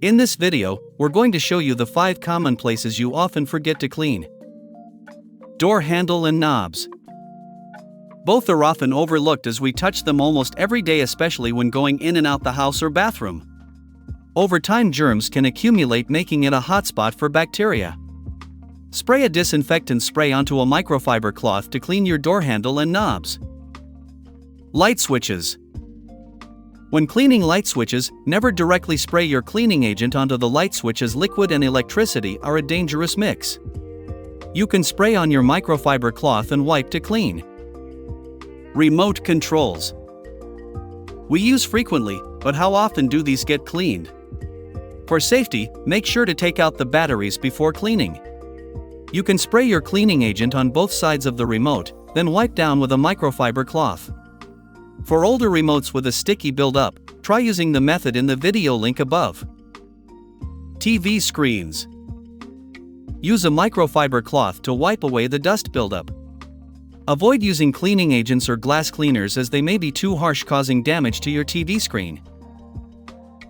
In this video, we're going to show you the 5 common places you often forget to clean. Door handle and knobs. Both are often overlooked as we touch them almost every day, especially when going in and out the house or bathroom. Over time, germs can accumulate, making it a hotspot for bacteria. Spray a disinfectant spray onto a microfiber cloth to clean your door handle and knobs. Light switches. When cleaning light switches, never directly spray your cleaning agent onto the light switch, as liquid and electricity are a dangerous mix. You can spray on your microfiber cloth and wipe to clean. Remote controls. We use frequently, but how often do these get cleaned? For safety, make sure to take out the batteries before cleaning. You can spray your cleaning agent on both sides of the remote, then wipe down with a microfiber cloth. For older remotes with a sticky buildup, try using the method in the video link above. TV screens. Use a microfiber cloth to wipe away the dust buildup. Avoid using cleaning agents or glass cleaners, as they may be too harsh, causing damage to your TV screen.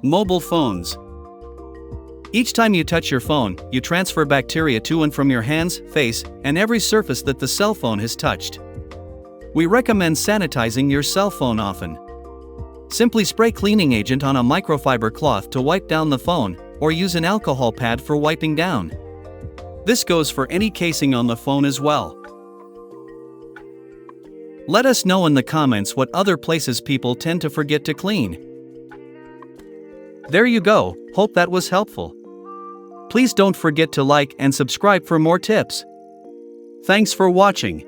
Mobile phones. Each time you touch your phone, you transfer bacteria to and from your hands, face, and every surface that the cell phone has touched. We recommend sanitizing your cell phone often. Simply spray cleaning agent on a microfiber cloth to wipe down the phone, or use an alcohol pad for wiping down. This goes for any casing on the phone as well. Let us know in the comments what other places people tend to forget to clean. There you go, hope that was helpful. Please don't forget to like and subscribe for more tips. Thanks for watching.